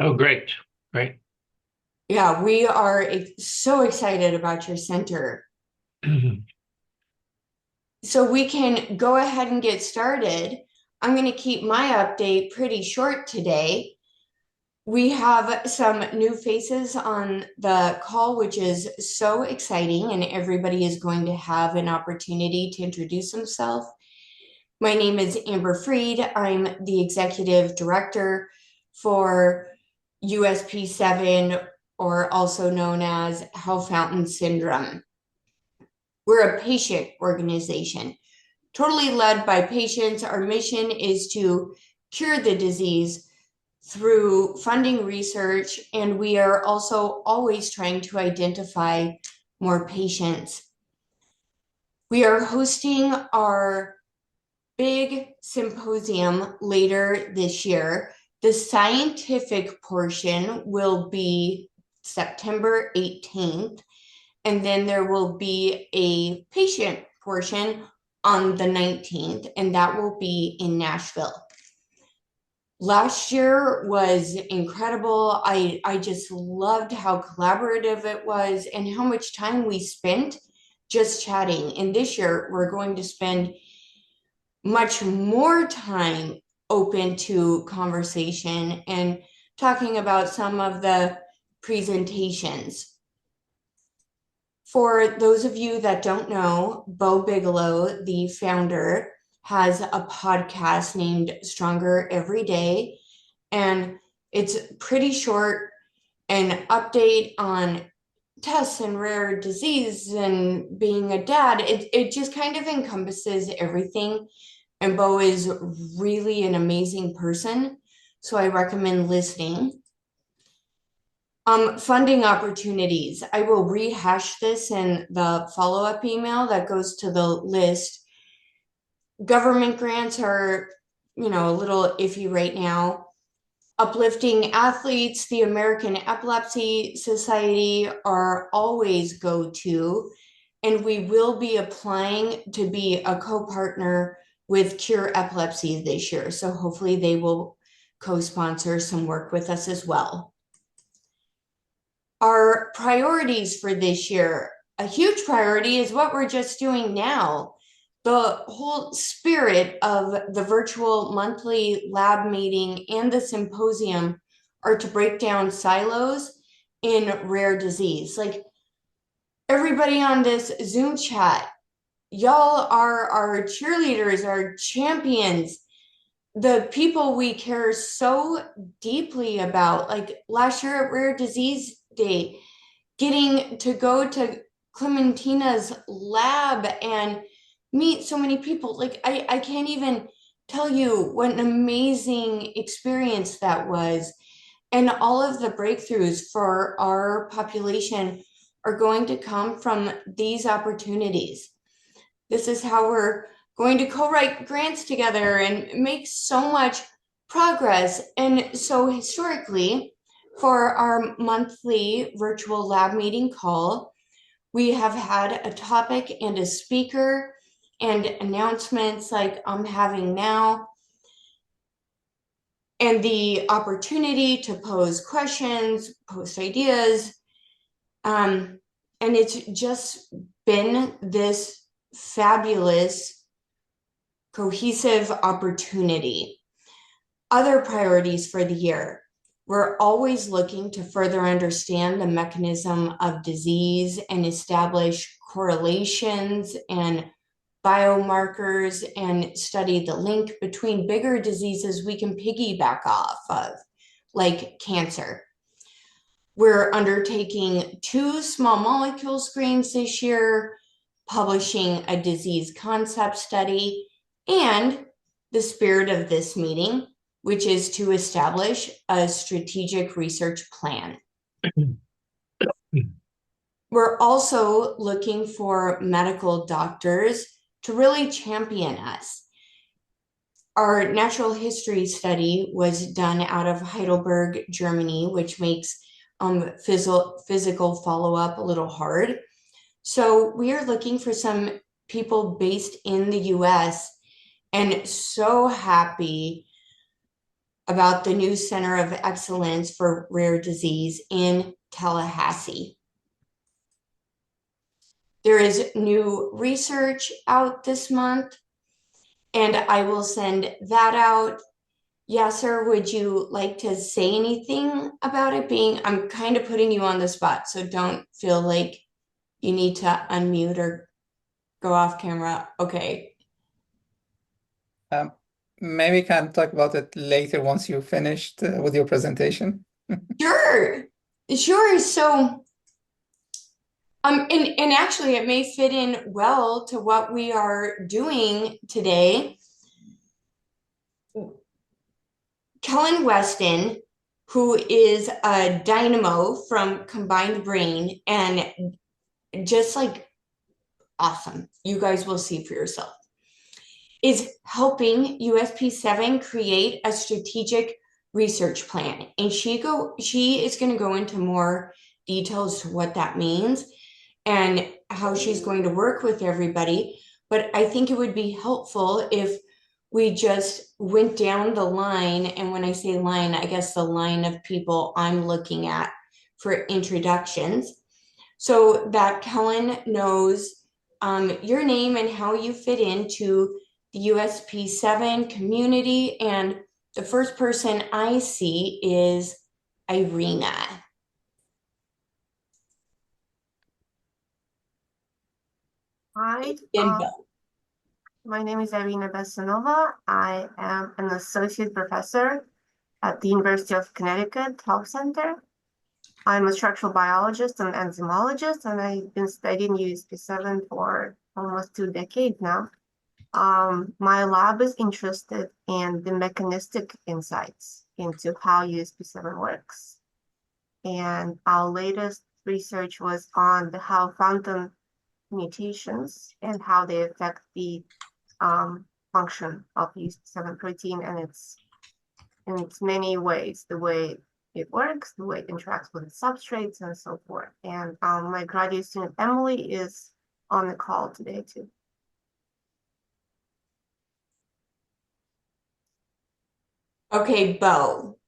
Oh, great. Great. Yeah, we are so excited about your center. So we can go ahead and get started. I'm going to keep my update pretty short today. We have some new faces on the call, which is so exciting, and everybody is going to have an opportunity to introduce themselves. My name is Amber Freed. I'm the executive director for USP7, or also known as Hao Fountain Syndrome. We're a patient organization, totally led by patients. Our mission is to cure the disease through funding research, and we are also always trying to identify more patients. We are hosting our big symposium later this year. The scientific portion will be September 18th, and then there will be a patient portion on the 19th, and that will be in Nashville. Last year was incredible. I just loved how collaborative it was and how much time we spent just chatting. And this year, we're going to spend much more time open to conversation and talking about some of the presentations. For those of you that don't know, Bo Bigelow, the founder, has a podcast named Stronger Every Day. And it's pretty short, an update on tests and rare disease and being a dad. It just kind of encompasses everything. And Bo is really an amazing person. So I recommend listening. Funding opportunities. I will rehash this in the follow-up email that goes to the list. Government grants are, a little iffy right now. Uplifting athletes, the American Epilepsy Society are always go-to, and we will be applying to be a co-partner with Cure Epilepsy this year. So hopefully they will co-sponsor some work with us as well. Our priorities for this year, a huge priority is what we're just doing now. The whole spirit of the virtual monthly lab meeting and the symposium are to break down silos in rare disease. Like everybody on this Zoom chat, y'all are our cheerleaders, our champions, the people we care so deeply about. Like last year at Rare Disease Day, getting to go to Clementina's lab and meet so many people. Like I can't even tell you what an amazing experience that was. And all of the breakthroughs for our population are going to come from these opportunities. This is how we're going to co-write grants together and make so much progress. And so historically, for our monthly virtual lab meeting call, we have had a topic and a speaker and announcements like I'm having now, and the opportunity to pose questions, post ideas. And it's just been this fabulous, cohesive opportunity. Other priorities for the year. We're always looking to further understand the mechanism of disease and establish correlations and biomarkers and study the link between bigger diseases we can piggyback off of, like cancer. We're undertaking 2 small molecule screens this year, publishing a disease concept study, and the spirit of this meeting, which is to establish a strategic research plan. We're also looking for medical doctors to really champion us. Our natural history study was done out of Heidelberg, Germany, which makes physical follow-up a little hard. So we are looking for some people based in the US, and so happy about the new Center of Excellence for Rare Disease in Tallahassee. There is new research out this month, and I will send that out. Yasser, would you like to say anything about it being? I'm kind of putting you on the spot, so don't feel like you need to unmute or go off camera. Okay. Um, Maybe we can talk about it later once you've finished with your presentation. Sure. Sure. So, and actually it may fit in well to what we are doing today. Kellan Weston, who is a dynamo from COMBINEDBrain, and just like awesome, you guys will see for yourself, is helping USP7 create a strategic research plan. And she is going to go into more details to what that means and how she's going to work with everybody. But I think it would be helpful if we just went down the line. And when I say line, I guess the line of people I'm looking at for introductions so that Kellan knows your name and how you fit into the USP7 community. And the first person I see is Irina. Hi, And my name is Irina Besanova. I am an associate professor at the University of Connecticut Health Center. I'm a structural biologist and enzymologist, and I've been studying USP7 for almost 2 decades now. My lab is interested in the mechanistic insights into how USP7 works. And our latest research was on the Hao Fountain mutations and how they affect the function of USP7 protein and in its many ways, the way it works, the way it interacts with its substrates, and so forth. And my graduate student Emily is on the call today too. okay, Bo.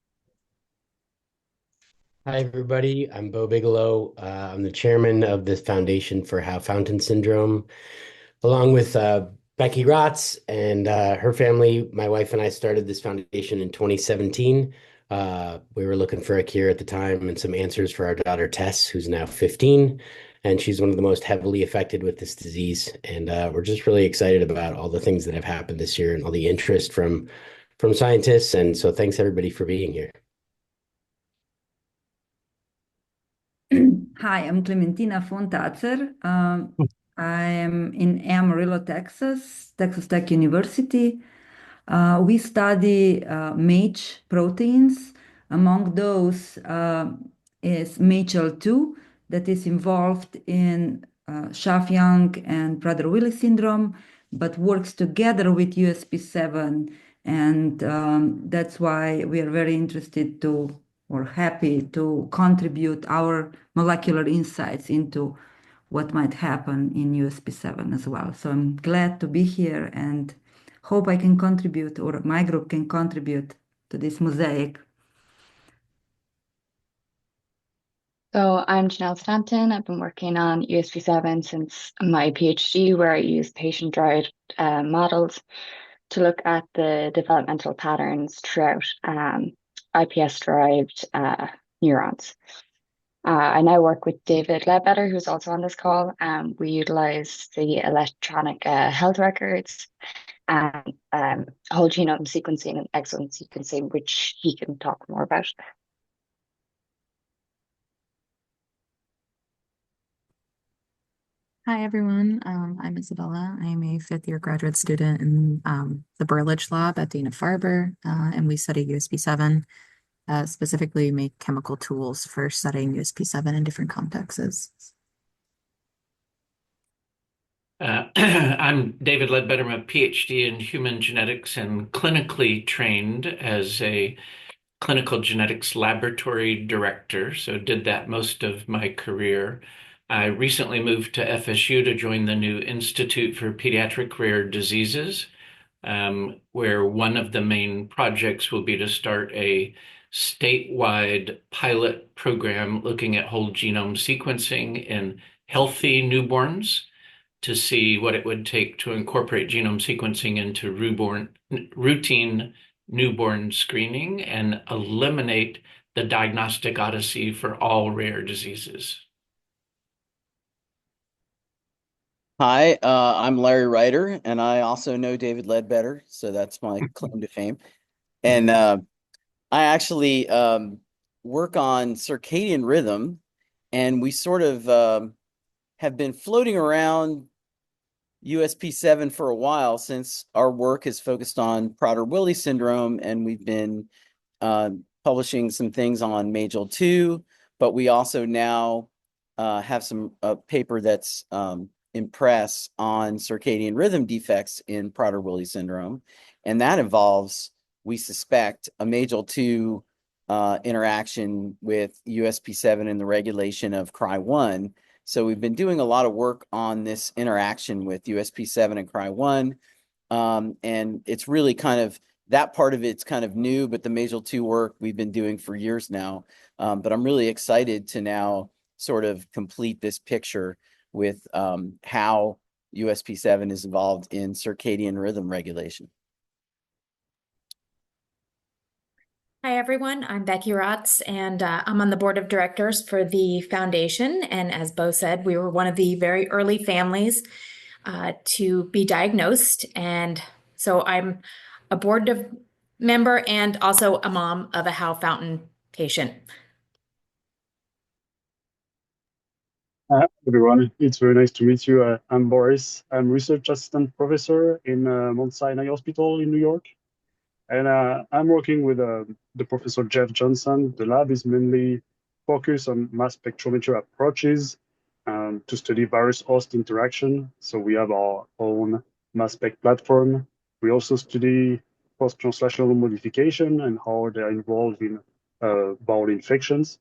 Hi, everybody. I'm Bo Bigelow. I'm the chairman of the Foundation for Hao Fountain Syndrome, along with Becky Rotz and her family. My wife and I started this foundation in 2017. We were looking for a cure at the time and some answers for our daughter Tess, who's now 15, and she's one of the most heavily affected with this disease. And we're just really excited about all the things that have happened this year and all the interest from scientists. And so thanks everybody for being here. Hi, I'm Clementina Fontazer. I am in Amarillo, Texas, Texas Tech University. We study MAGE proteins. Among those is MAGEL2 that is involved in Schaff-Young and Prader-Willi syndrome, but works together with USP7. And that's why we are very interested to, or happy to contribute our molecular insights into what might happen in USP7 as well. So I'm glad to be here and hope I can contribute, or my group can contribute to this mosaic. So I'm Janelle Stanton. I've been working on USP7 since my PhD, where I use patient-derived models to look at the developmental patterns throughout iPS-derived neurons. I now work with David Ledbetter, who's also on this call. We utilize the electronic health records and whole genome sequencing and exome sequencing, which he can talk more about. Hi, everyone. I'm Isabella. I'm a fifth-year graduate student in the Burlage Lab at Dana-Farber, and we study USP7. Specifically, make chemical tools for studying USP7 in different contexts. I'm David Ledbetter. I'm a PhD in human genetics and clinically trained as a clinical genetics laboratory director, so did that most of my career. I recently moved to FSU to join the new Institute for Pediatric Rare Diseases, where one of the main projects will be to start a statewide pilot program looking at whole genome sequencing in healthy newborns to see what it would take to incorporate genome sequencing into routine newborn screening and eliminate the diagnostic odyssey for all rare diseases. Hi, I'm Larry Ryder, and I also know David Ledbetter, so that's my claim to fame. And I actually work on circadian rhythm, and we sort of have been floating around USP7 for a while since our work is focused on Prader-Willi syndrome, and we've been publishing some things on MAGEL2, but we also now have some paper that's in press on circadian rhythm defects in Prader-Willi syndrome, and that involves, we suspect, a MAGEL2 interaction with USP7 and the regulation of CRY1. So we've been doing a lot of work on this interaction with USP7 and CRY1, and it's really kind of, that part of it's kind of new, but the MAGEL2 work we've been doing for years now. But I'm really excited to now sort of complete this picture with how USP7 is involved in circadian rhythm regulation. Hi, everyone. I'm Becky Rotz, and I'm on the board of directors for the foundation. And as Bo said, we were one of the very early families to be diagnosed. And so I'm a board member and also a mom of a Hao Fountain patient. Hi, everyone. It's very nice to meet you. I'm Boris. I'm research assistant professor in Mount Sinai Hospital in New York. And I'm working with the Professor Jeff Johnson. The lab is mainly focused on mass spectrometry approaches to study virus-host interaction. So we have our own mass spec platform. We also study post-translational modification and how they're involved in bowel infections.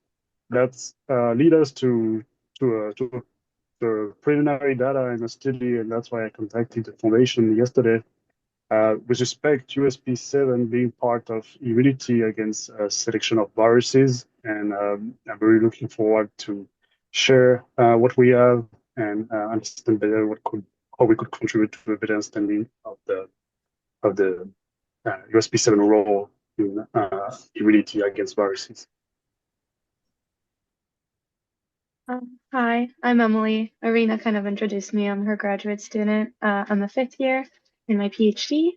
That's lead us to the preliminary data in a study, and that's why I contacted the foundation yesterday. With respect to USP7 being part of immunity against a selection of viruses, and I'm very looking forward to share what we have and understand better how we could contribute to a better understanding of the USP7 role in immunity against viruses. Hi, I'm Emily. Irina kind of introduced me. I'm her graduate student. I'm a fifth year in my PhD,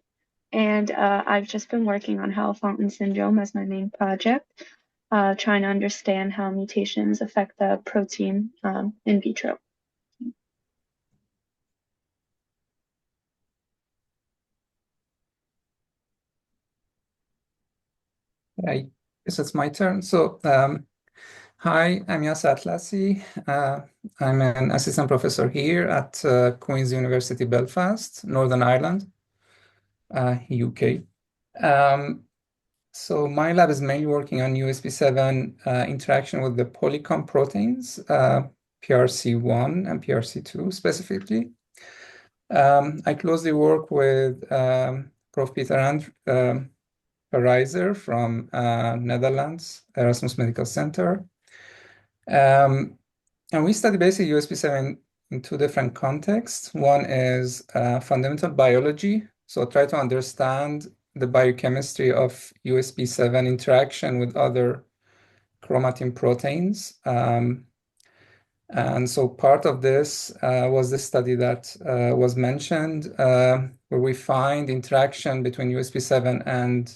and I've just been working on Hao Fountain Syndrome as my main project, trying to understand how mutations affect the protein in vitro. I guess it's my turn. So, hi, I'm Yas Atlasi. I'm an assistant professor here at Queen's University Belfast, Northern Ireland, UK. So my lab is mainly working on USP7 interaction with the polycomb proteins, PRC1 and PRC2 specifically. I closely work with Prof. Peter Reiser from Netherlands, Erasmus Medical Center. And we study basically USP7 in two different contexts. One is fundamental biology, so try to understand the biochemistry of USP7 interaction with other chromatin proteins. And so part of this was the study that was mentioned, where we find interaction between USP7 and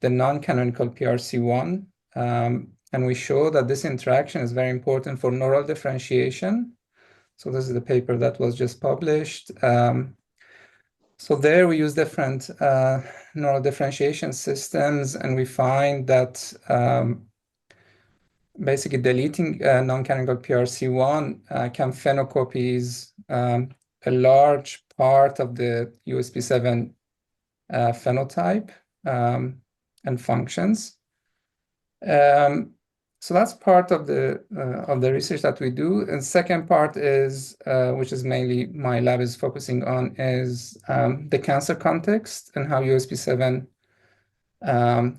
the non-canonical PRC1. And we show that this interaction is very important for neural differentiation. So this is the paper that was just published. So there we use different neural differentiation systems, and we find that basically deleting non-canonical PRC1 can phenocopy a large part of the USP7 phenotype and functions. So that's part of the research that we do. And second part is, which is mainly my lab is focusing on, is the cancer context and how USP7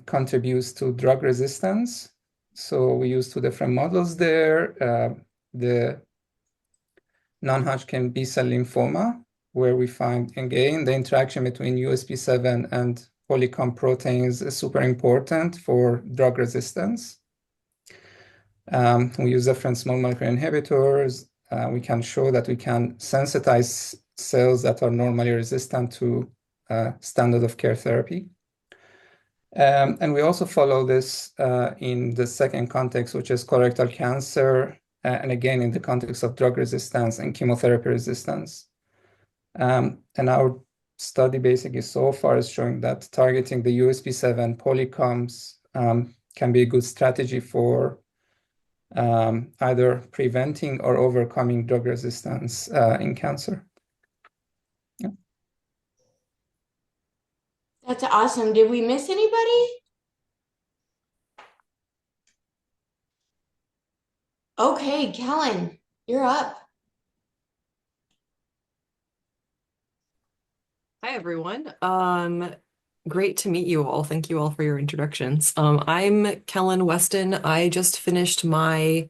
contributes to drug resistance. So we use two different models there. The non-Hodgkin B-cell lymphoma, where we find, again, the interaction between USP7 and polycomb proteins is super important for drug resistance. We use different small molecule inhibitors. We can show that we can sensitize cells that are normally resistant to standard of care therapy. And we also follow this in the second context, which is colorectal cancer, and again, in the context of drug resistance and chemotherapy resistance. And our study basically so far is showing that targeting the USP7 polycombs can be a good strategy for either preventing or overcoming drug resistance in cancer. Yeah. That's awesome. Did we miss anybody? Okay, Kellan, you're up. Hi, everyone. Great to meet you all. Thank you all for your introductions. I'm Kellan Weston. I just finished my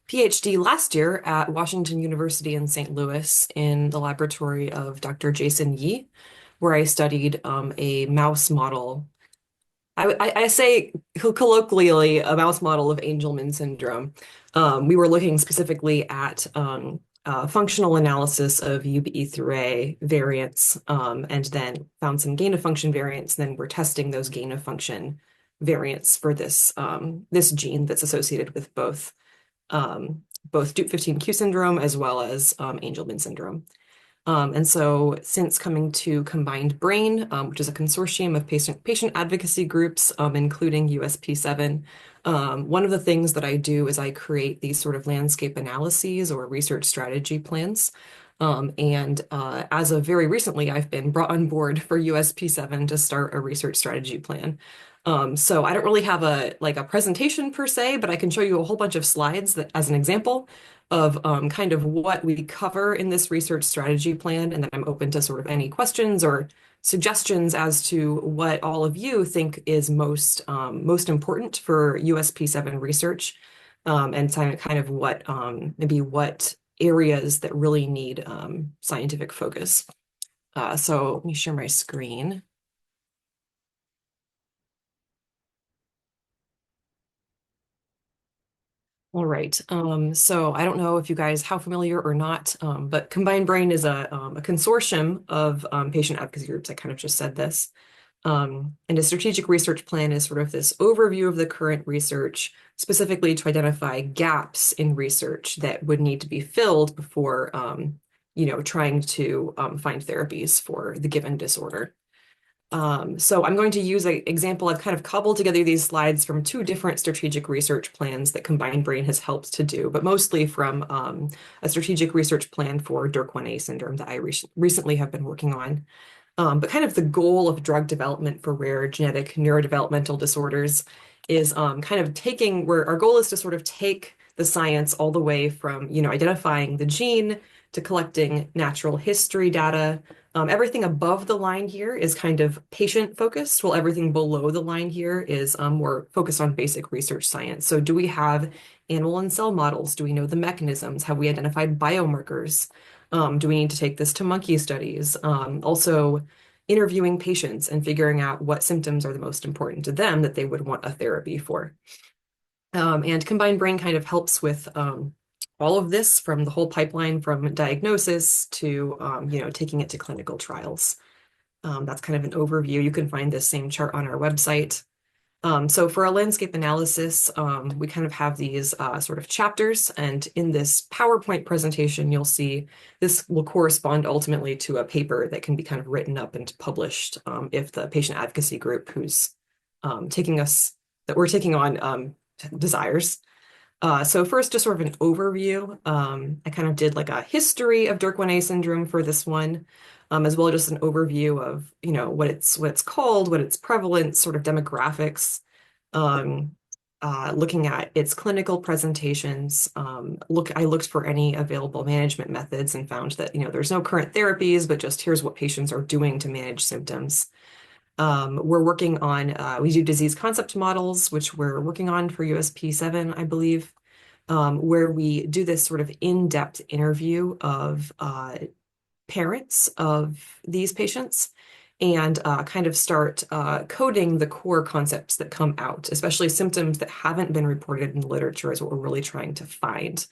PhD last year at Washington University in St. Louis in the laboratory of Dr. Jason Yee, where I studied a mouse model. I say colloquially a mouse model of Angelman syndrome. We were looking specifically at functional analysis of UBE through A variants, and then found some gain of function variants. Then we're testing those gain of function variants for this this gene that's associated with both Dup15q syndrome as well as Angelman syndrome. And so since coming to COMBINEDBrain, which is a consortium of patient advocacy groups, including USP7, one of the things that I do is I create these sort of landscape analyses or research strategy plans. As of very recently, I've been brought on board for USP7 to start a research strategy plan. So I don't really have a presentation per se, but I can show you a whole bunch of slides that, as an example of kind of what we cover in this research strategy plan, and then I'm open to sort of any questions or suggestions as to what all of you think is most important for USP7 research, and kind of what maybe what areas that really need scientific focus. So let me share my screen. All right. So I don't know if you guys how familiar or not, but COMBINEDBrain is a consortium of patient advocacy groups. I kind of just said this. And a strategic research plan is sort of this overview of the current research, specifically to identify gaps in research that would need to be filled before, trying to find therapies for the given disorder. So I'm going to use an example. I've kind of cobbled together these slides from two different strategic research plans that COMBINEDBrain has helped to do, but mostly from a strategic research plan for DYRK1A syndrome that I recently have been working on. But kind of the goal of drug development for rare genetic neurodevelopmental disorders is kind of where our goal is to sort of take the science all the way from, identifying the gene to collecting natural history data. Everything above the line here is kind of patient focused, while everything below the line here is more focused on basic research science. So do we have animal and cell models? Do we know the mechanisms? Have we identified biomarkers? Do we need to take this to monkey studies? Also interviewing patients and figuring out what symptoms are the most important to them that they would want a therapy for. And COMBINEDBrain kind of helps with all of this, from the whole pipeline from diagnosis to taking it to clinical trials. That's kind of an overview. You can find this same chart on our website. So for a landscape analysis, we kind of have these sort of chapters, and in this PowerPoint presentation, you'll see this will correspond ultimately to a paper that can be kind of written up and published if the patient advocacy group who's that we're taking on desires. So first, just sort of an overview. I kind of did like a history of DYRK1A syndrome for this one, as well as just an overview of, what it's called, what its prevalence, sort of demographics. looking at its clinical presentations. I looked for any available management methods and found that, there's no current therapies, but just here's what patients are doing to manage symptoms. We're working on, we do disease concept models, which we're working on for USP7, I believe, where we do this sort of in-depth interview of parents of these patients and kind of start coding the core concepts that come out, especially symptoms that haven't been reported in the literature is what we're really trying to find.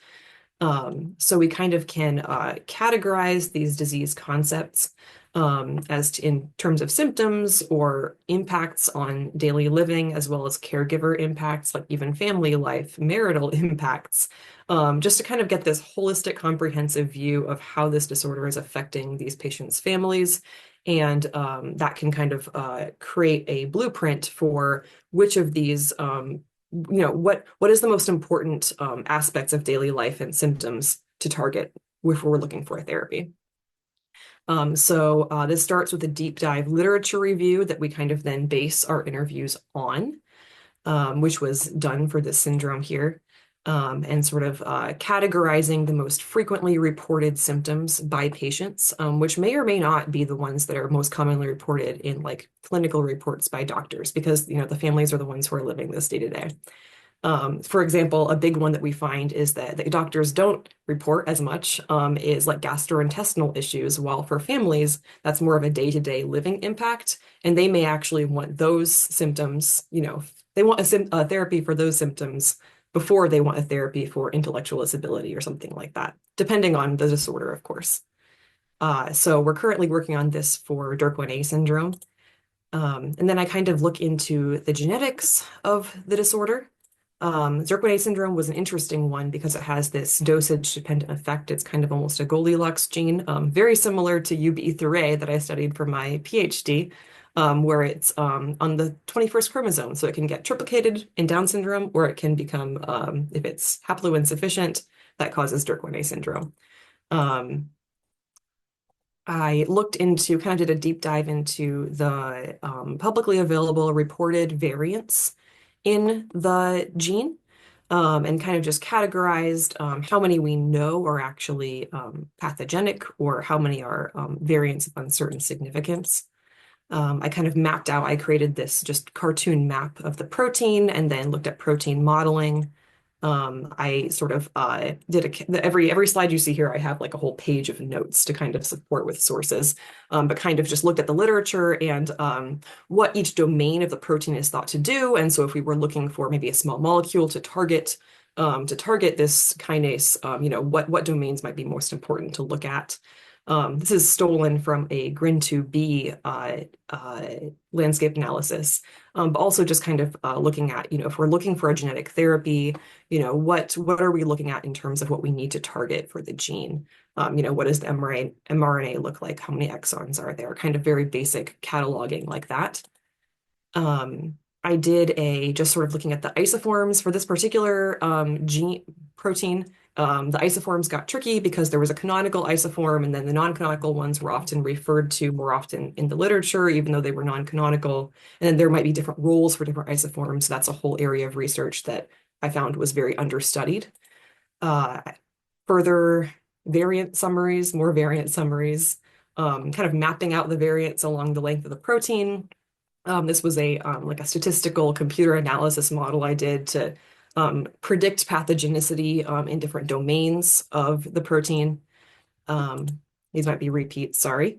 So we kind of can categorize these disease concepts in terms of symptoms or impacts on daily living, as well as caregiver impacts, like even family life, marital impacts, just to kind of get this holistic, comprehensive view of how this disorder is affecting these patients' families. And that can kind of create a blueprint for which of these what is the most important aspects of daily life and symptoms to target if we're looking for a therapy. So this starts with a deep dive literature review that we kind of then base our interviews on, which was done for this syndrome here, and sort of categorizing the most frequently reported symptoms by patients, which may or may not be the ones that are most commonly reported in like clinical reports by doctors, because the families are the ones who are living this day to day. For example, a big one that we find is that the doctors don't report as much is like gastrointestinal issues, while for families, that's more of a day-to-day living impact, and they may actually want those symptoms, they want a therapy for those symptoms before they want a therapy for intellectual disability or something like that, depending on the disorder, of course. So we're currently working on this for DYRK1A syndrome. And then I kind of look into the genetics of the disorder. DYRK1A syndrome was an interesting one because it has this dosage-dependent effect. It's kind of almost a Goldilocks gene, very similar to UBE3A that I studied for my PhD, where it's on the 21st chromosome. So it can get triplicated in Down syndrome, or it can become, if it's haploinsufficient, that causes DYRK1A syndrome. I looked into, kind of did a deep dive into the publicly available reported variants in the gene, and kind of just categorized how many we know are actually pathogenic or how many are variants of uncertain significance. I kind of mapped out, I created this just cartoon map of the protein and then looked at protein modeling. I sort of did every slide you see here, I have like a whole page of notes to kind of support with sources, but kind of just looked at the literature and what each domain of the protein is thought to do. And so if we were looking for maybe a small molecule to target this kinase, what domains might be most important to look at. This is stolen from a GRIN2B landscape analysis, but also just kind of looking at, if we're looking for a genetic therapy, what are we looking at in terms of what we need to target for the gene? What does the mRNA look like? How many exons are there? Kind of very basic cataloging like that. I did just sort of looking at the isoforms for this particular gene protein. The isoforms got tricky because there was a canonical isoform, and then the non-canonical ones were often referred to more often in the literature, even though they were non-canonical. And then there might be different roles for different isoforms. That's a whole area of research that I found was very understudied. Further variant summaries, more variant summaries, kind of mapping out the variants along the length of the protein. This was like a statistical computer analysis model I did to predict pathogenicity in different domains of the protein. These might be repeats, sorry.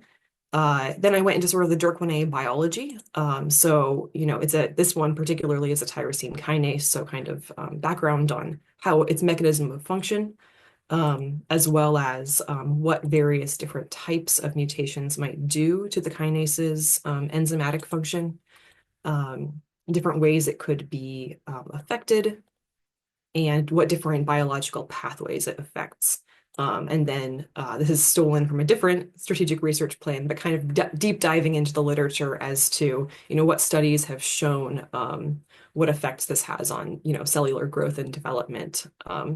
Then I went into sort of the DYRK1A biology. So, this one particularly is a tyrosine kinase, so kind of background on how its mechanism of function, as well as what various different types of mutations might do to the kinase's enzymatic function, different ways it could be affected, and what different biological pathways it affects. And then this is stolen from a different strategic research plan, but kind of deep diving into the literature as to, what studies have shown what effects this has on, cellular growth and development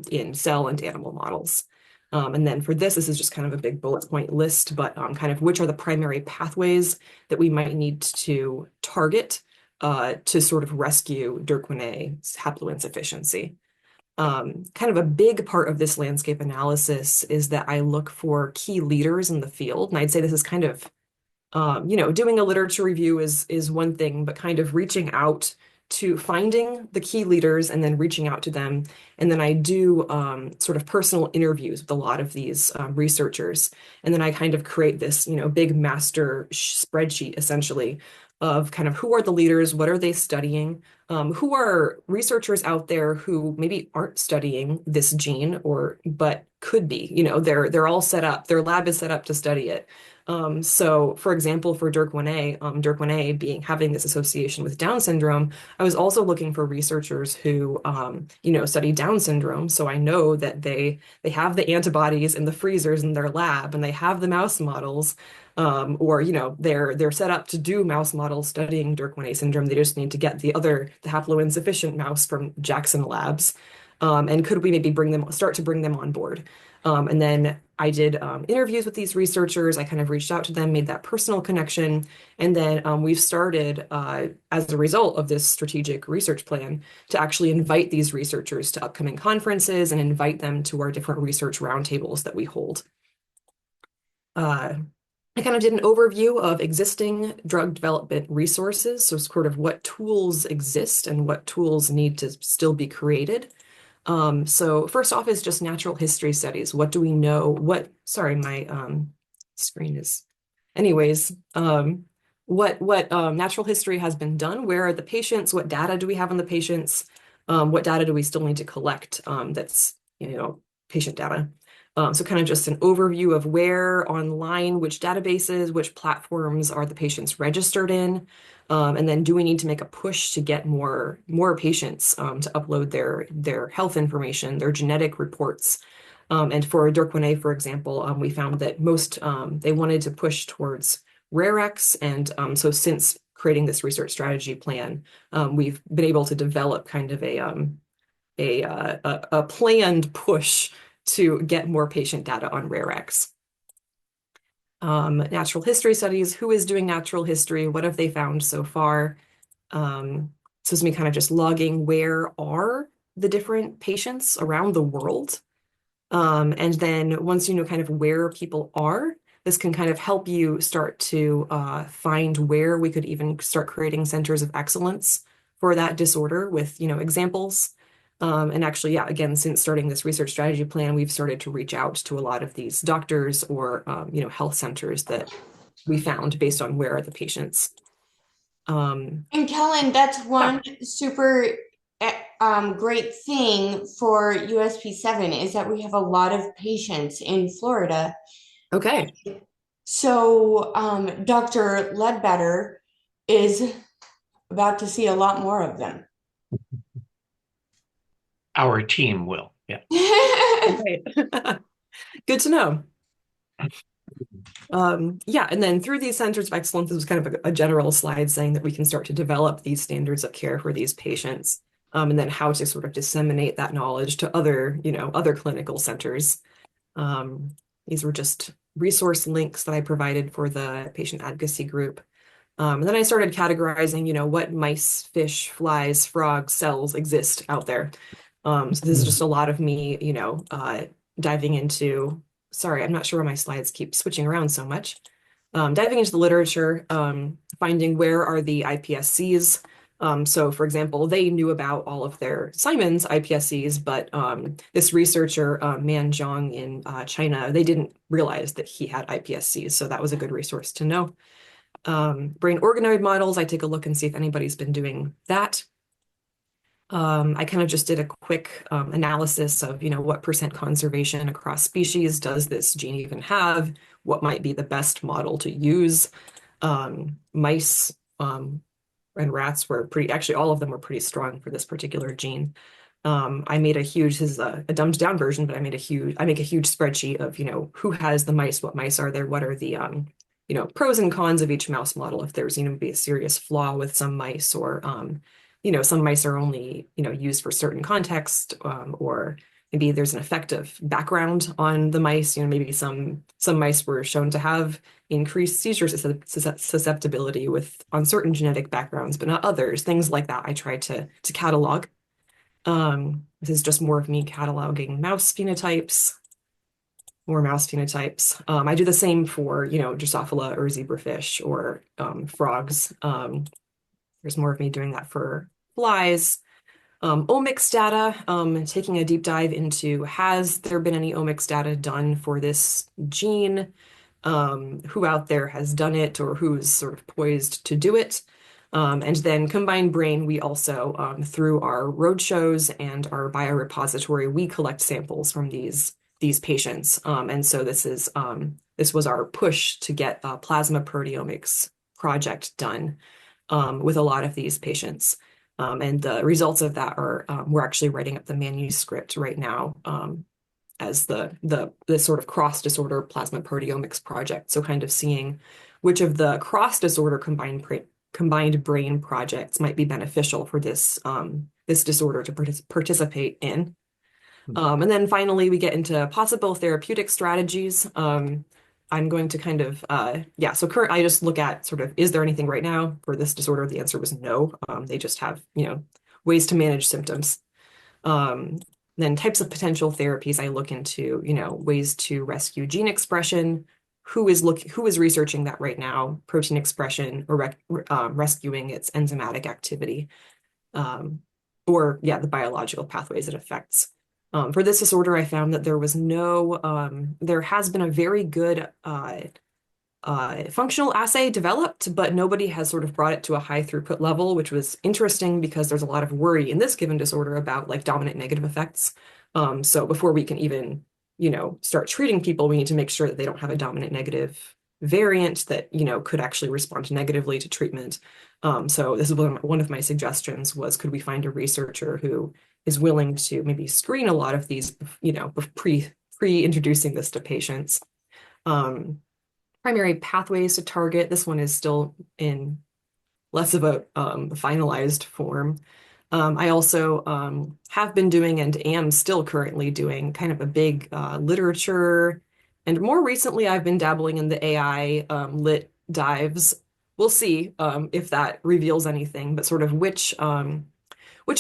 in cell and animal models. And then for this is just kind of a big bullet point list, but kind of which are the primary pathways that we might need to target to sort of rescue DYRK1A's haploinsufficiency. Kind of a big part of this landscape analysis is that I look for key leaders in the field. And I'd say this is kind of, doing a literature review is one thing, but kind of reaching out to finding the key leaders and then reaching out to them. And then I do sort of personal interviews with a lot of these researchers. And then I kind of create this, big master spreadsheet essentially of kind of who are the leaders, what are they studying, who are researchers out there who maybe aren't studying this gene but could be, they're all set up, their lab is set up to study it. So for example, for DYRK1A having this association with Down syndrome, I was also looking for researchers who, study Down syndrome. So I know that they have the antibodies in the freezers in their lab and they have the mouse models, or, they're set up to do mouse models studying DYRK1A syndrome. They just need to get the haploinsufficient mouse from Jackson Labs. And could we maybe start to bring them on board? And then I did interviews with these researchers. I kind of reached out to them, made that personal connection. And then we've started, as a result of this strategic research plan, to actually invite these researchers to upcoming conferences and invite them to our different research roundtables that we hold. I kind of did an overview of existing drug development resources. So sort of what tools exist and what tools need to still be created. So first off is just natural history studies. What do we know? Sorry, my screen is, anyways, what natural history has been done? Where are the patients? What data do we have on the patients? What data do we still need to collect that's, patient data? So kind of just an overview of where online, which databases, which platforms are the patients registered in? And then do we need to make a push to get more patients to upload their health information, their genetic reports? And for DYRK1A, for example, we found that most they wanted to push towards RareX. And so since creating this research strategy plan, we've been able to develop kind of a planned push to get more patient data on RareX. Natural history studies, who is doing natural history? What have they found so far? So it's me kind of just logging where are the different patients around the world. And then once you know kind of where people are, this can kind of help you start to find where we could even start creating centers of excellence for that disorder with, examples. And actually, yeah, again, since starting this research strategy plan, we've started to reach out to a lot of these doctors or, health centers that we found based on where are the patients. And Kellan, that's one super great thing for USP7 is that we have a lot of patients in Florida. Okay. So Dr. Ledbetter is about to see a lot more of them. Our team will, yeah. Great. Good to know. Yeah, and then through these centers of excellence, this was kind of a general slide saying that we can start to develop these standards of care for these patients, and then how to sort of disseminate that knowledge to other, other clinical centers. These were just resource links that I provided for the patient advocacy group. And then I started categorizing, what mice, fish, flies, frogs, cells exist out there. So this is just a lot of me, diving into, sorry, I'm not sure why my slides keep switching around so much. Diving into the literature, finding where are the iPSCs. So for example, they knew about all of their Simon's iPSCs, but this researcher, Man Zhang in China, they didn't realize that he had iPSCs. So that was a good resource to know. Brain organoid models, I take a look and see if anybody's been doing that. I kind of just did a quick analysis of, what % conservation across species does this gene even have? What might be the best model to use? Mice and rats were actually all of them were pretty strong for this particular gene. I made this is a dumbed down version, but I make a huge spreadsheet of, who has the mice, what mice are there, what are the, pros and cons of each mouse model. If there's, be a serious flaw with some mice or, some mice are only, used for certain context, or, maybe there's an effective background on the mice. Maybe some mice were shown to have increased seizure susceptibility on certain genetic backgrounds, but not others. Things like that I try to catalog. This is just more of me cataloging mouse phenotypes. More mouse phenotypes. I do the same for, Drosophila or zebrafish or frogs. There's more of me doing that for flies. Omics data, taking a deep dive into, has there been any omics data done for this gene? Who out there has done it or who's sort of poised to do it? And then COMBINEDBrain, we also, through our roadshows and our biorepository, we collect samples from these patients. And so this was our push to get a plasma proteomics project done with a lot of these patients. And the results of that are, we're actually writing up the manuscript right now as the sort of cross-disorder plasma proteomics project. So kind of seeing which of the cross-disorder combined brain projects might be beneficial for this disorder to participate in. And then finally, we get into possible therapeutic strategies. I'm going to kind of, so I just look at sort of, is there anything right now for this disorder? The answer was no. They just have, ways to manage symptoms. Then types of potential therapies, I look into, ways to rescue gene expression, who is researching that right now, protein expression, or rescuing its enzymatic activity, or the biological pathways it affects. For this disorder, I found that there has been a very good functional assay developed, but nobody has sort of brought it to a high throughput level, which was interesting because there's a lot of worry in this given disorder about like dominant negative effects. So before we can even, start treating people, we need to make sure that they don't have a dominant negative variant that, could actually respond negatively to treatment. So this is one of my suggestions was, could we find a researcher who is willing to maybe screen a lot of these, pre-introducing this to patients. Primary pathways to target. This one is still in less of a finalized form. I also have been doing and am still currently doing kind of a big literature. And more recently, I've been dabbling in the AI lit dives. We'll see if that reveals anything, but sort of which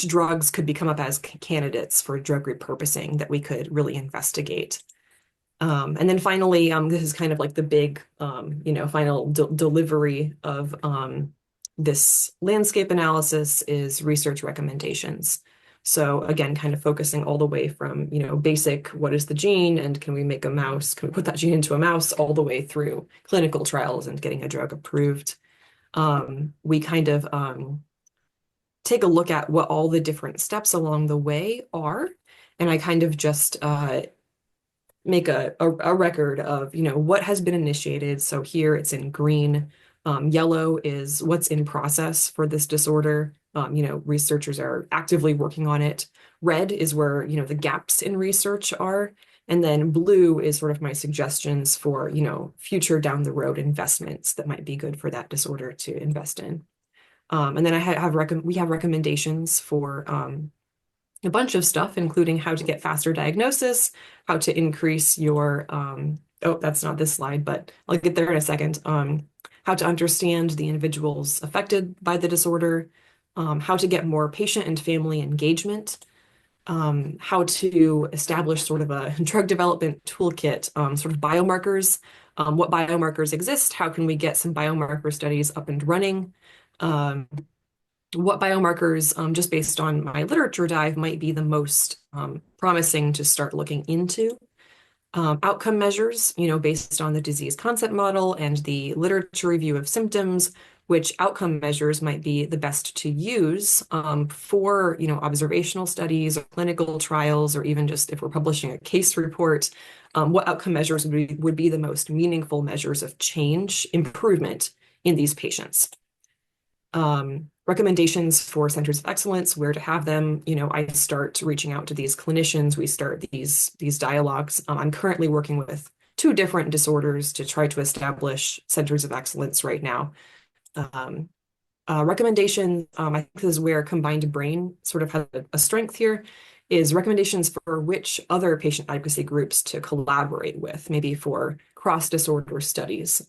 drugs could become up as candidates for drug repurposing that we could really investigate. And then finally, this is kind of like the big, final delivery of this landscape analysis is research recommendations. So again, kind of focusing all the way from, basic, what is the gene and can we make a mouse? Can we put that gene into a mouse all the way through clinical trials and getting a drug approved? We kind of take a look at what all the different steps along the way are. And I kind of just make a record of, what has been initiated. So here it's in green. Yellow is what's in process for this disorder. Researchers are actively working on it. Red is where, the gaps in research are. And then blue is sort of my suggestions for, future down the road investments that might be good for that disorder to invest in. And then we have recommendations for a bunch of stuff, including how to get faster diagnosis, how to increase your, that's not this slide, but I'll get there in a second. How to understand the individuals affected by the disorder, how to get more patient and family engagement, how to establish sort of a drug development toolkit, sort of biomarkers, what biomarkers exist, how can we get some biomarker studies up and running, what biomarkers, just based on my literature dive, might be the most promising to start looking into. Outcome measures, based on the disease concept model and the literature review of symptoms, which outcome measures might be the best to use for, observational studies or clinical trials, or even just if we're publishing a case report, what outcome measures would be the most meaningful measures of change, improvement in these patients. Recommendations for centers of excellence, where to have them. I start reaching out to these clinicians. We start these dialogues. I'm currently working with 2 different disorders to try to establish centers of excellence right now. Recommendations, I think this is where COMBINEDBrain sort of has a strength here, is recommendations for which other patient advocacy groups to collaborate with, maybe for cross-disorder studies.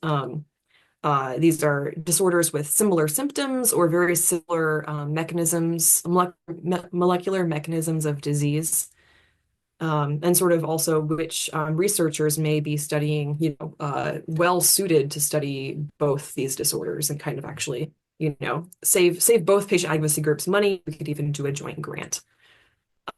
These are disorders with similar symptoms or very similar mechanisms, molecular mechanisms of disease. And sort of also which researchers may be studying, well suited to study both these disorders and kind of actually, save both patient advocacy groups money. We could even do a joint grant.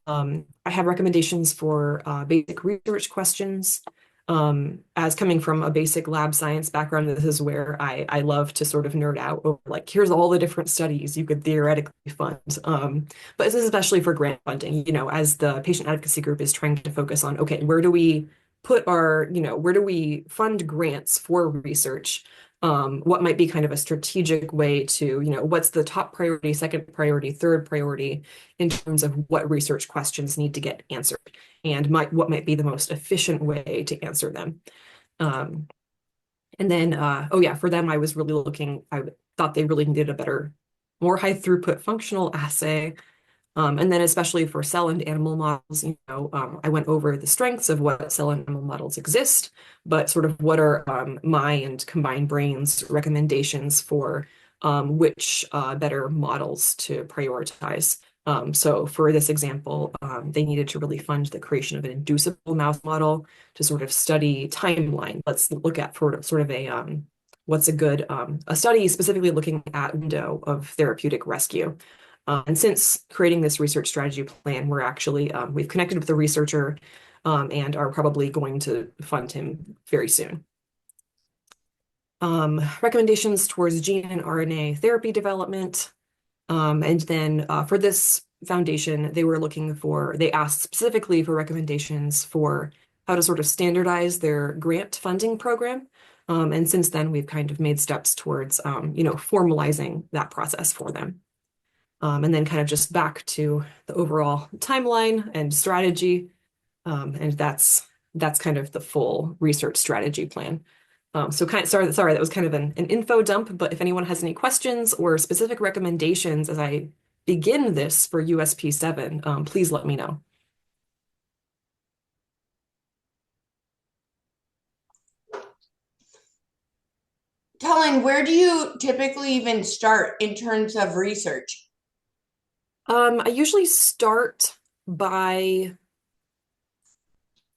I have recommendations for basic research questions. As coming from a basic lab science background, this is where I love to sort of nerd out over, like, here's all the different studies you could theoretically fund. But this is especially for grant funding, as the patient advocacy group is trying to focus on, okay, where do we put our, where do we fund grants for research? What might be kind of a strategic way to, what's the top priority, second priority, third priority in terms of what research questions need to get answered and what might be the most efficient way to answer them. And then, for them, I was really I thought they really needed a better, more high throughput functional assay. And then especially for cell and animal models, I went over the strengths of what cell and animal models exist, but sort of what are my and COMBINEDBrain's recommendations for which better models to prioritize. So for this example, they needed to really fund the creation of an inducible mouse model to sort of study timeline. Let's look at sort of a what's a good a study specifically looking at window of therapeutic rescue. And since creating this research strategy plan, we're actually we've connected with the researcher and are probably going to fund him very soon. Recommendations towards gene and RNA therapy development. And then for this foundation, they asked specifically for recommendations for how to sort of standardize their grant funding program. And since then, we've kind of made steps towards, formalizing that process for them. And then kind of just back to the overall timeline and strategy. And that's kind of the full research strategy plan. So sorry, that was kind of an info dump, but if anyone has any questions or specific recommendations as I begin this for USP7, please let me know. Kellan, where do you typically even start in terms of research? I usually start by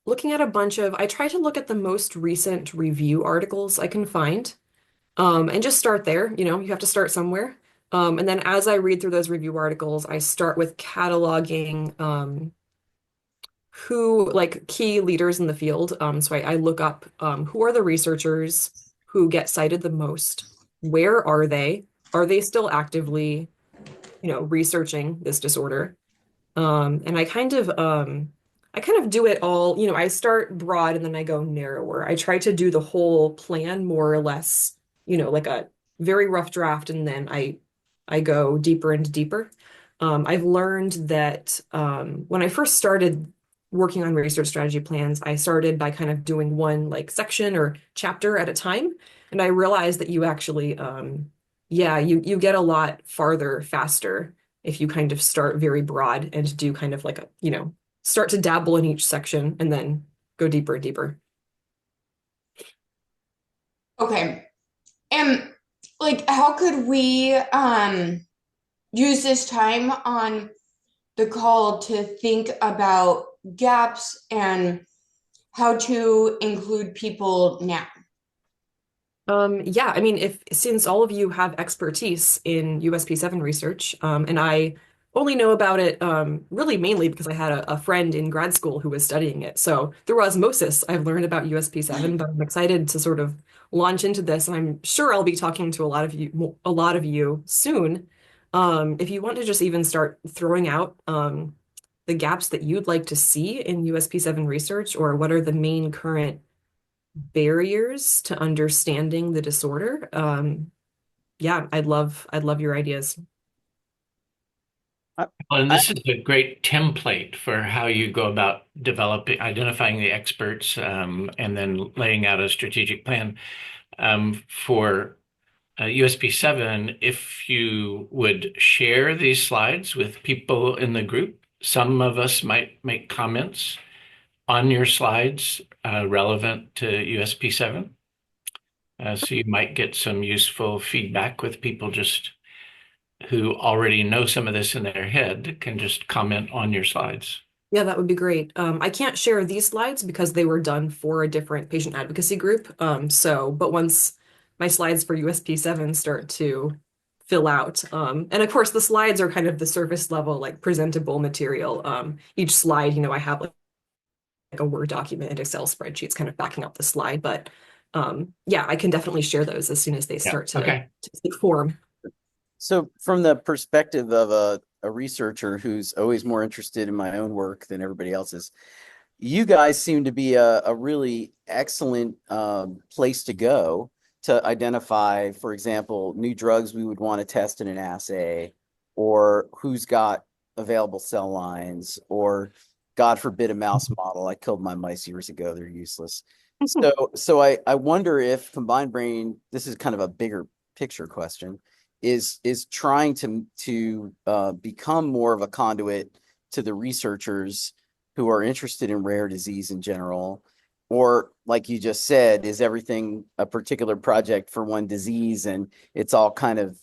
looking at I try to look at the most recent review articles I can find, and just start there. You have to start somewhere. And then as I read through those review articles, I start with cataloging who, like, key leaders in the field. So I look up who are the researchers who get cited the most? Where are they? Are they still actively, researching this disorder? And I kind of do it all, I start broad and then I go narrower. I try to do the whole plan more or less, like a very rough draft, and then I go deeper and deeper. I've learned that when I first started working on research strategy plans, I started by kind of doing one like section or chapter at a time. And I realized that you actually, you get a lot farther faster if you kind of start very broad and do kind of like start to dabble in each section and then go deeper and deeper. Okay. And like, how could we use this time on the call to think about gaps and how to include people now? I mean, since all of you have expertise in USP7 research, and I only know about it really mainly because I had a friend in grad school who was studying it. So through osmosis, I've learned about USP7, but I'm excited to sort of launch into this, and I'm sure I'll be talking to a lot of you soon. If you want to just even start throwing out the gaps that you'd like to see in USP7 research, or what are the main current barriers to understanding the disorder, I'd love your ideas. And this is a great template for how you go about identifying the experts, and then laying out a strategic plan for USP7. If you would share these slides with people in the group, some of us might make comments on your slides relevant to USP7. So you might get some useful feedback with people just who already know some of this in their head can just comment on your slides. Yeah, that would be great. I can't share these slides because they were done for a different patient advocacy group. But once my slides for USP7 start to fill out, and of course the slides are kind of the surface level, like presentable material. Each slide, I have like a Word document and Excel spreadsheets kind of backing up the slide. But yeah, I can definitely share those as soon as they start to take form. So from the perspective of a researcher who's always more interested in my own work than everybody else's, you guys seem to be a really excellent place to go to identify, for example, new drugs we would want to test in an assay, or who's got available cell lines, or God forbid a mouse model. I killed my mice years ago. They're useless. So I wonder if combined brain, this is kind of a bigger picture question, is trying to become more of a conduit to the researchers who are interested in rare disease in general, or like you just said, is everything a particular project for one disease and it's all kind of,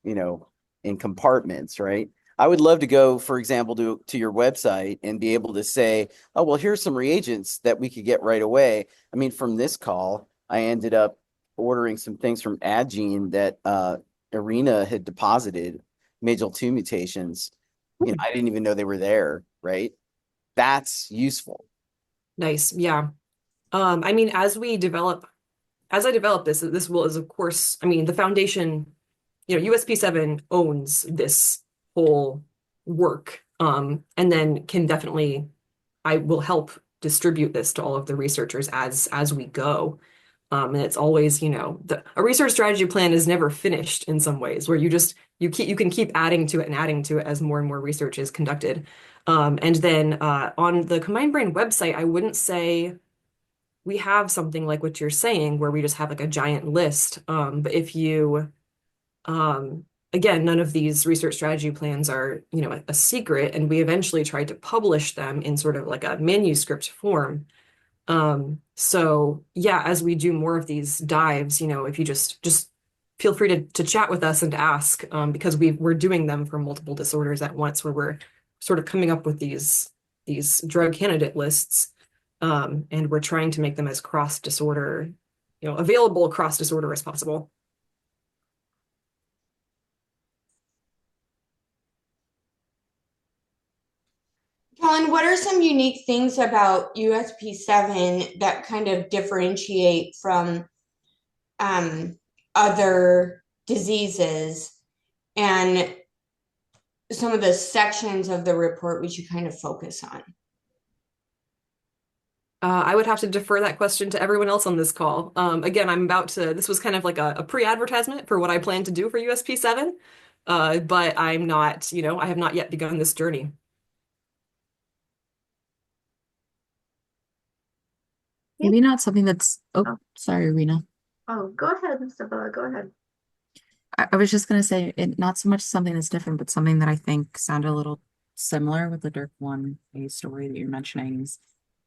in compartments, right? I would love to go, for example, to your website and be able to say, oh, well, here's some reagents that we could get right away. I mean, from this call, I ended up ordering some things from Adgene that Irina had deposited, MAGEL2 mutations. I didn't even know they were there, right? That's useful. Nice. Yeah. I mean, as I develop this is of course, I mean, the foundation, USP7 owns this whole work. And then I will help distribute this to all of the researchers as we go. And it's always, a research strategy plan is never finished in some ways, where you can keep adding to it and adding to it as more and more research is conducted. And then on the Combined Brain website, I wouldn't say we have something like what you're saying, where we just have like a giant list. But if you, again, none of these research strategy plans are, a secret, and we eventually tried to publish them in sort of like a manuscript form. So yeah, as we do more of these dives, if you just feel free to chat with us and ask, because we're doing them for multiple disorders at once, where we're sort of coming up with these drug candidate lists, and we're trying to make them as cross disorder, available cross disorder as possible. Kellan, what are some unique things about USP7 that kind of differentiate from other diseases, and some of the sections of the report we should kind of focus on? I would have to defer that question to everyone else on this call. Again, this was kind of like a pre-advertisement for what I plan to do for USP7, but I'm not, I have not yet begun this journey. Maybe not something that's, sorry, Irina. Oh, go ahead, Isabella, go ahead. I was just going to say, not so much something that's different, but something that I think sounded a little similar with the DIRC1A story that you're mentioning.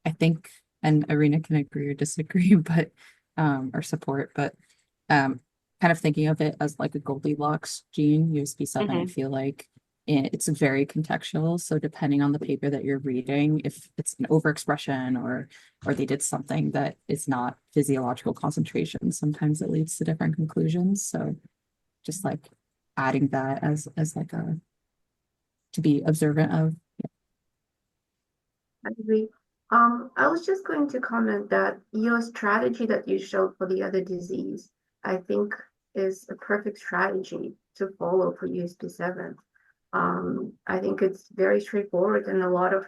I think, and Irina can agree or disagree, but or support, but kind of thinking of it as like a Goldilocks gene, USP7. I feel like it's very contextual. So depending on the paper that you're reading, if it's an overexpression or they did something that is not physiological concentration, sometimes it leads to different conclusions. So just like adding that as like to be observant of. I agree. I was just going to comment that your strategy that you showed for the other disease, I think is a perfect strategy to follow for USP7. I think it's very straightforward, and a lot of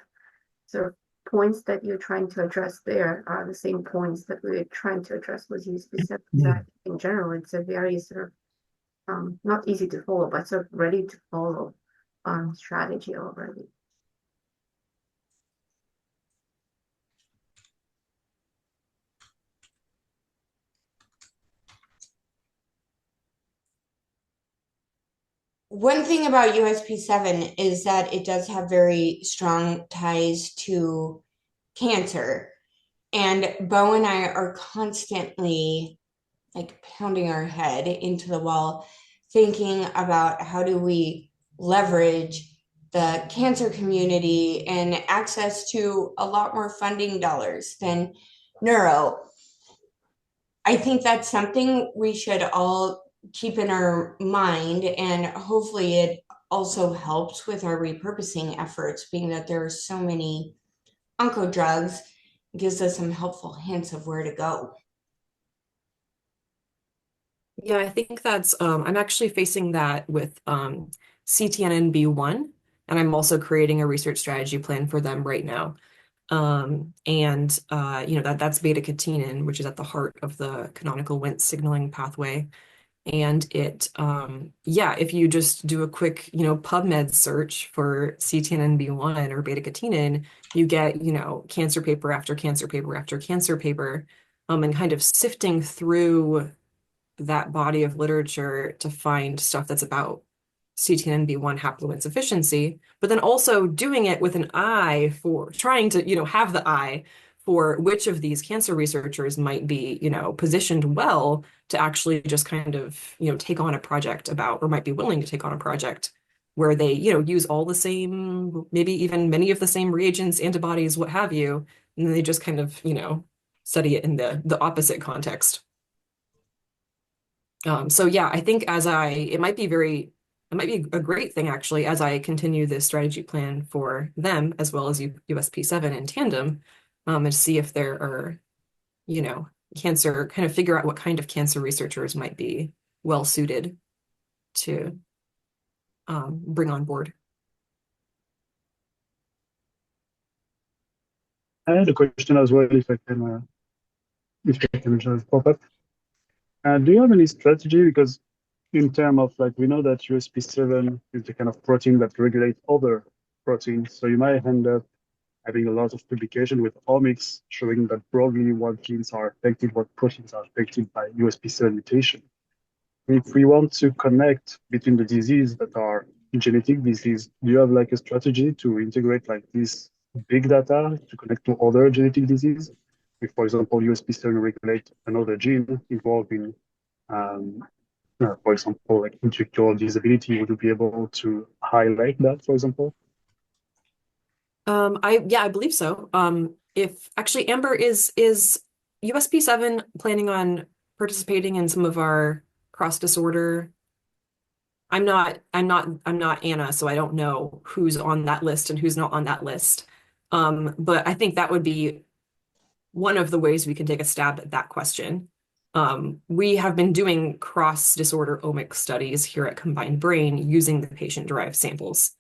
sort of points that you're trying to address there are the same points that we're trying to address with USP7. So in general, it's a very sort of not easy to follow, but sort of ready to follow strategy already. one thing about USP7 is that it does have very strong ties to cancer. And Bo and I are constantly like pounding our head into the wall, thinking about how do we leverage the cancer community and access to a lot more funding dollars than neuro. I think that's something we should all keep in our mind, and hopefully it also helps with our repurposing efforts, being that there are so many onco drugs, gives us some helpful hints of where to go. Yeah, I think that's I'm actually facing that with CTNNB1, and I'm also creating a research strategy plan for them right now. That's beta-catenin, which is at the heart of the canonical Wnt signaling pathway. And if you just do a quick, PubMed search for CTNNB1 or beta-catenin, you get, cancer paper after cancer paper after cancer paper, and kind of sifting through that body of literature to find stuff that's about CTNNB1 haploinsufficiency, but then also doing it with an eye for trying to, have the eye for which of these cancer researchers might be, positioned well to actually just kind of, take on a project about, or might be willing to take on a project where they, use all the same, maybe even many of the same reagents, antibodies, what have you, and then they just kind of, study it in the opposite context. So yeah, I think it might be a great thing actually, as I continue this strategy plan for them as well as USP7 in tandem, and see if there are, kind of figure out what kind of cancer researchers might be well suited to bring on board. I had a question as well, if I can just pop up. Do you have any strategy? Because in terms of we know that USP7 is the kind of protein that regulates other proteins. So you might end up having a lot of publication with omics showing that broadly what genes are affected, what proteins are affected by USP7 mutation. If we want to connect between the disease that are genetic disease, do you have a strategy to integrate this big data to connect to other genetic disease? If, for example, USP7 regulate another gene involved in, for example, intellectual disability, would you be able to highlight that, for example? I believe so. If actually Amber is USP7 planning on participating in some of our cross disorder. I'm not Anna, so I don't know who's on that list and who's not on that list. But I think that would be one of the ways we can take a stab at that question. We have been doing cross disorder omics studies here at COMBINEDBrain using the patient-derived samples.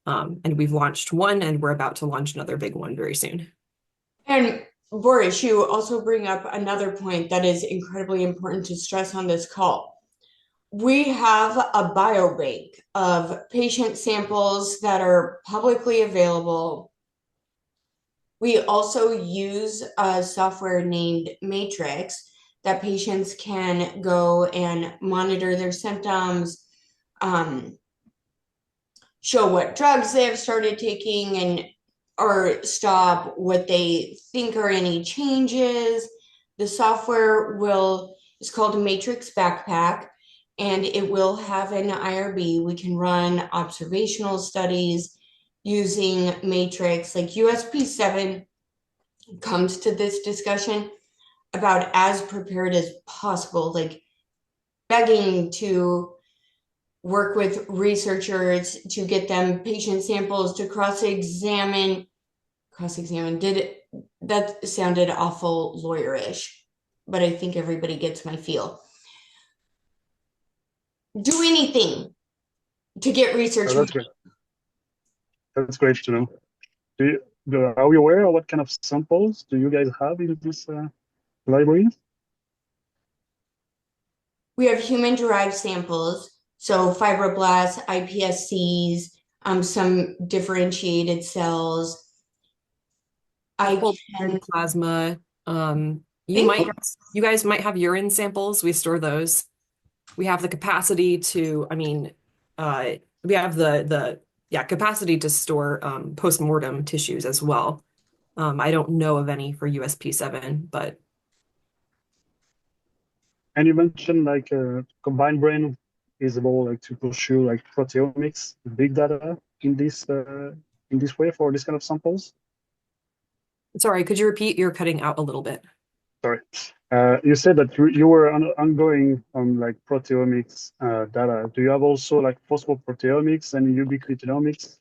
And we've launched one, and we're about to launch another big one very soon. And Boris, you also bring up another point that is incredibly important to stress on this call. We have a biobank of patient samples that are publicly available. We also use a software named Matrix that patients can go and monitor their symptoms, show what drugs they have started taking or stop, what they think are any changes. The software is called Matrix Backpack, and it will have an IRB. We can run observational studies using Matrix. USP7 comes to this discussion about as prepared as possible, begging to work with researchers to get them patient samples to cross-examine. That sounded awful lawyerish, but I think everybody gets my feel. Do anything to get research. Oh, that's great. That's great to know. Are we aware of what kind of samples do you guys have in this library? We have human-derived samples, so fibroblasts, iPSCs, some differentiated cells. Whole plasma. You guys might have urine samples. We store those. We have the capacity to, we have the capacity to store post-mortem tissues as well. I don't know of any for USP7, but And you mentioned like combined brain is able like to pursue like proteomics, big data in this way for this kind of samples. sorry, could you repeat? You're cutting out a little bit. Sorry. You said that you were ongoing on like proteomics data. Do you have also like phosphoproteomics and ubiquitinomics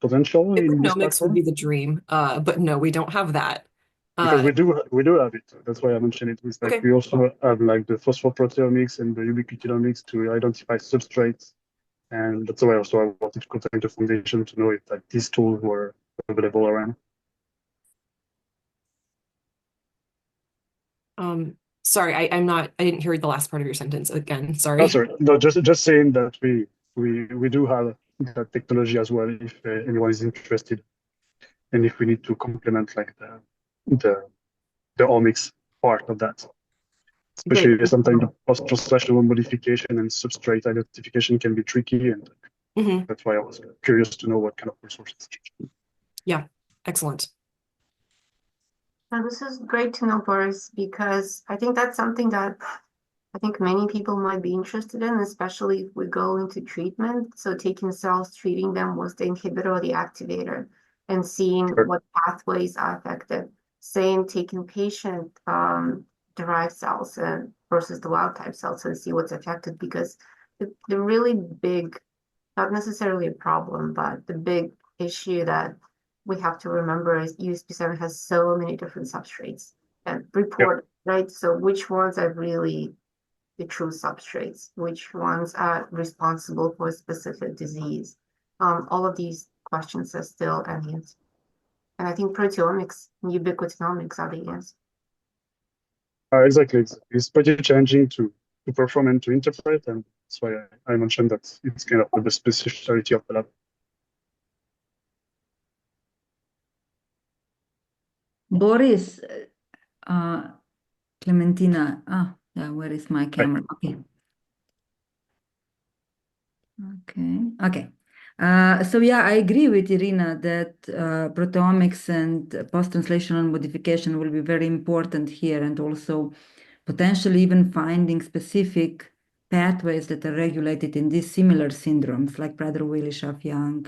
potential in this Economics would platform? be the dream, but no, we don't have that. Because we do have it. That's why I mentioned it. It's like Okay. we also have like the phosphoproteomics and the ubiquitinomics to identify substrates. And that's why also I wanted to contact the foundation to know if like these tools were available around. Sorry, I didn't hear the last part of your sentence again. Oh, Sorry. sorry. No, just saying that we do have that technology as well if anyone is interested, and if we need to complement like the omics part of that. Especially Great. sometimes the post-translational modification and substrate identification can be tricky, and that's why I was curious to know what kind of resources. Yeah, excellent. And this is great to know, Boris, because I think that's something that I think many people might be interested in, especially if we go into treatment. So taking cells, treating them with the inhibitor or the activator, and seeing what pathways are affected. Same taking patient derived cells and versus the wild type cells and see what's affected, because the really big, not necessarily a problem, but the big issue that we have to remember is USP7 has so many different substrates and report, right? So which ones are really the true substrates, which ones are responsible for a specific disease? All of these questions are still unanswered. And I think proteomics and ubiquitinomics are the answer. Exactly. It's pretty challenging to perform and to interpret, and that's why I mentioned that it's kind of the specialty of the lab. Boris, Clementina. Yeah, where is my camera? Okay. Okay. So yeah, I agree with Irina that proteomics and post-translational modification will be very important here, and also potentially even finding specific pathways that are regulated in these similar syndromes like Prader-Willi, Young,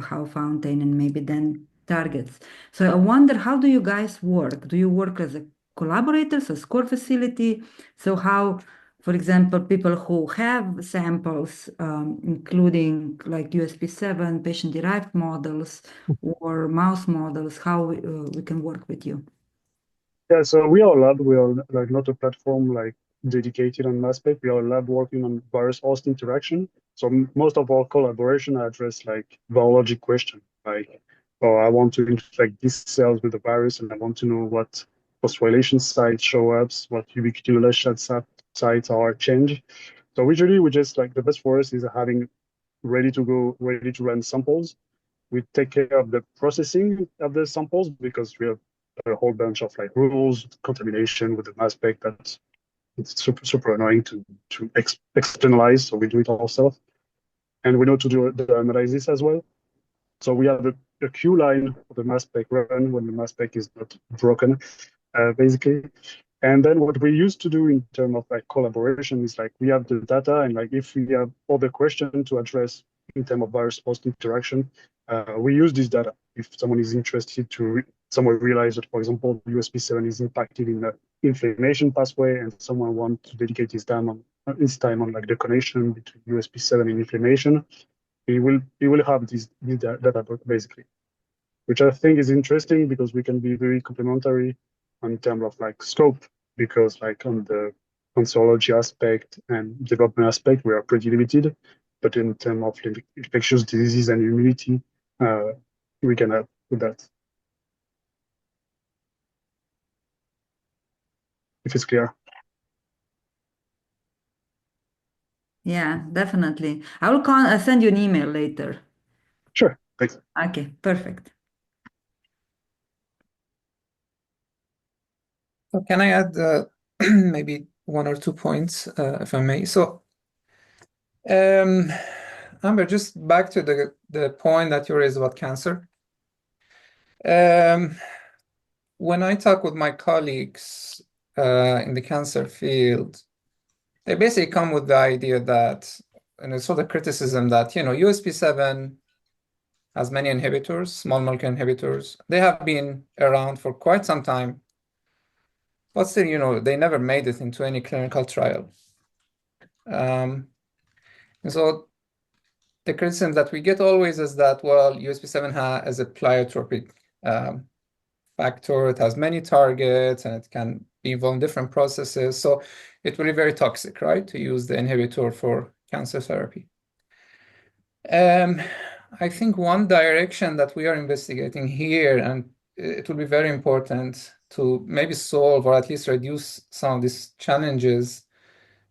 Hao Fountain, and maybe then targets. So I wonder, how do you guys work? Do you work as a collaborators, as core facility? So how, for example, people who have samples, including like USP7, patient-derived models or mouse models, how we can work with you? Yeah, so we are a lab. We are like not a platform like dedicated on mass spec. We are a lab working on virus host interaction. So most of our collaboration address like biologic question, like, oh, I want to infect these cells with the virus, and I want to know what phosphorylation sites show up, what ubiquitination sites are changed. So usually we just like the best for us is having ready to go, ready to run samples. We take care of the processing of the samples because we have a whole bunch of like rules, contamination with the mass spec that it's super annoying to externalize. So we do it ourselves, and we know to do the analysis as well. So we have a queue line for the mass spec run when the mass spec is not broken, basically. And then what we used to do in terms of like collaboration is like we have the data, and like if we have other questions to address in terms of virus host interaction, we use this data. If someone is interested to, someone realize that, for example, USP7 is impacted in the inflammation pathway, and someone wants to dedicate his time on like the connection between USP7 and inflammation, he will have this data basically, which I think is interesting because we can be very complementary in terms of like scope, because like on the conservology aspect and development aspect, we are pretty limited. But in terms of infectious diseases and immunity, we can help with that. If it's clear. Yeah, definitely. I will I'll send you an email later. Sure, thanks. Okay, perfect. So can I add maybe one or two points, if I may? So Amber, just back to the point that you raised about cancer. When I talk with my colleagues in the cancer field, they basically come with the idea that, and it's sort of criticism that, USP7 has many inhibitors, small molecule inhibitors. They have been around for quite some time, but still, they never made it into any clinical trial. And so the criticism that we get always is that, well, USP7 has a pleiotropic factor. It has many targets and it can be involved in different processes. So it will be very toxic, right, to use the inhibitor for cancer therapy. I think one direction that we are investigating here, and it will be very important to maybe solve or at least reduce some of these challenges,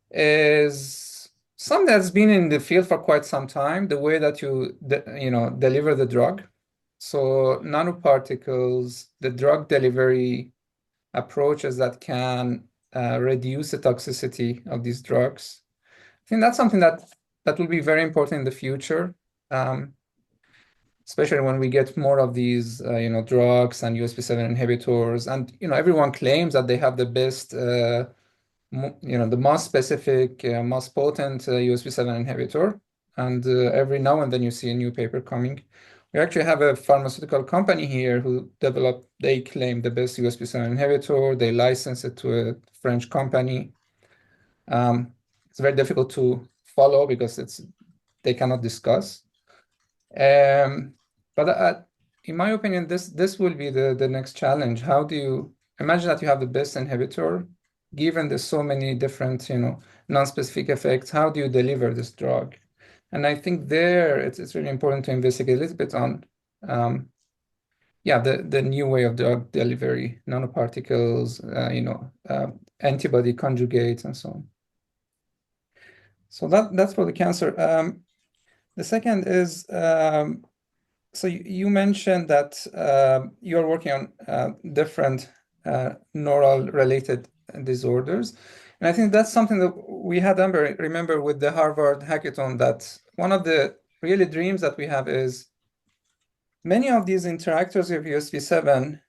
is something that's been in the field for quite some time, the way that you deliver the drug. So nanoparticles, the drug delivery approaches that can reduce the toxicity of these drugs. I think that's something that will be very important in the future, especially when we get more of these, drugs and USP7 inhibitors. And, everyone claims that they have the best, the most specific, most potent USP7 inhibitor. And every now and then you see a new paper coming. We actually have a pharmaceutical company here who they claim the best USP7 inhibitor. They license it to a French company. It's very difficult to follow because they cannot discuss. But in my opinion, this will be the next challenge. How do you imagine that you have the best inhibitor, given there's so many different, non-specific effects? How do you deliver this drug? And I think there it's really important to investigate a little bit on, the new way of drug delivery, nanoparticles, antibody conjugates, and so on. So that's for the cancer. The second is, so you mentioned that you're working on different neural-related disorders. And I think that's something that we had, Amber, remember with the Harvard hackathon, that one of the really dreams that we have is many of these interactors of USP7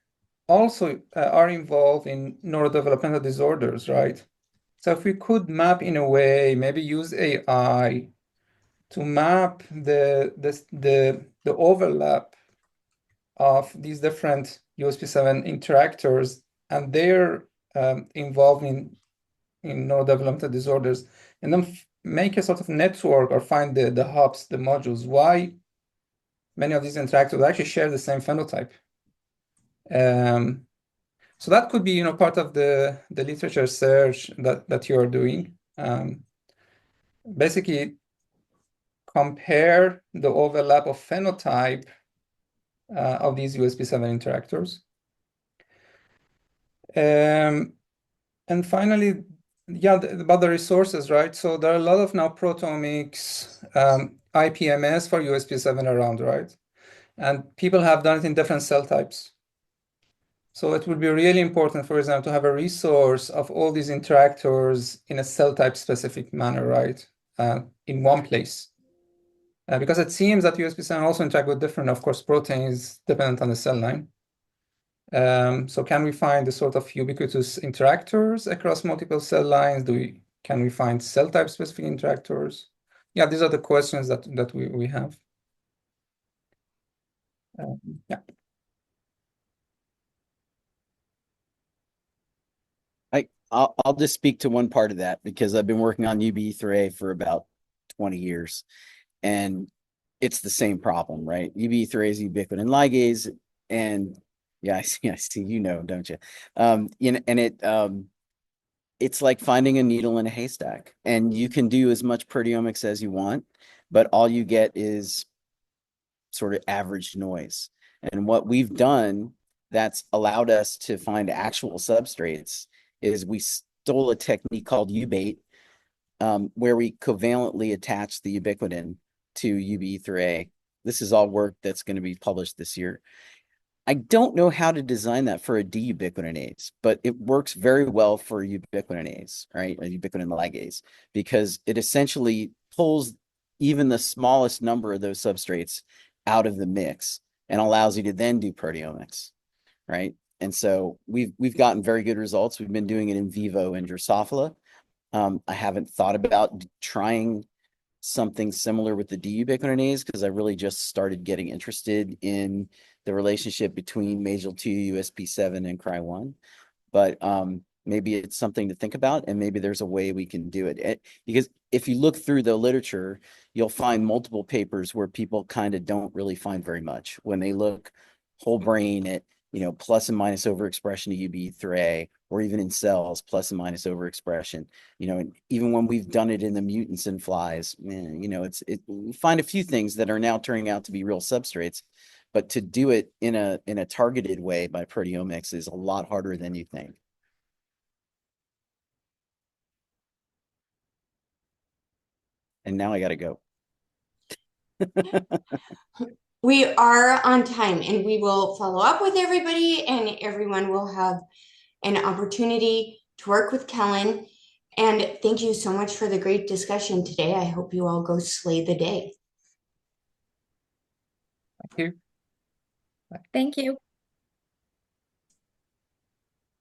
also are involved in neurodevelopmental disorders, right? So if we could map in a way, maybe use AI to map the overlap of these different USP7 interactors and their involvement in neurodevelopmental disorders, and then make a sort of network or find the hubs, the modules, why many of these interactors actually share the same phenotype. So that could be, part of the literature search that you are doing. Basically, compare the overlap of phenotype of these USP7 interactors. And finally, about the resources, right? So there are a lot of now proteomics, IPMS for USP7 around, right? And people have done it in different cell types. So it would be really important, for example, to have a resource of all these interactors in a cell type specific manner, right? In one place. Because it seems that USP7 also interact with different, of course, proteins dependent on the cell line. So can we find the sort of ubiquitous interactors across multiple cell lines? Can we find cell type specific interactors? Yeah, these are the questions that we have. Yeah. I'll just speak to one part of that because I've been working on UBE3A for about 20 years, and it's the same problem, right? UBE3A is ubiquitin ligase, and yeah, I see, don't you? And it's like finding a needle in a haystack, and you can do as much proteomics as you want, but all you get is sort of average noise. And what we've done that's allowed us to find actual substrates is we stole a technique called UBAIT, where we covalently attach the ubiquitin to UBE3A. This is all work that's going to be published this year. I don't know how to design that for a D-ubiquitinase, but it works very well for ubiquitinase, right? A ubiquitin ligase, because it essentially pulls even the smallest number of those substrates out of the mix and allows you to then do proteomics, right? And so we've gotten very good results. We've been doing it in vivo in Drosophila. I haven't thought about trying something similar with the D-ubiquitinase because I really just started getting interested in the relationship between MAGEL2, USP7, and Cry1. But maybe it's something to think about, and maybe there's a way we can do it. Because if you look through the literature, you'll find multiple papers where people kind of don't really find very much when they look whole brain at, you know, plus and minus overexpression of UBE3A, or even in cells, plus and minus overexpression, you know, and even when we've done it in the mutants in flies, you know, we find a few things that are now turning out to be real substrates, but to do it in a targeted way by proteomics is a lot harder than you think. And now I got to go. We are on time, and we will follow up with everybody, and everyone will have an opportunity to work with Kellan. And thank you so much for the great discussion today. I hope you all go slay the day. Thank you. Thank you.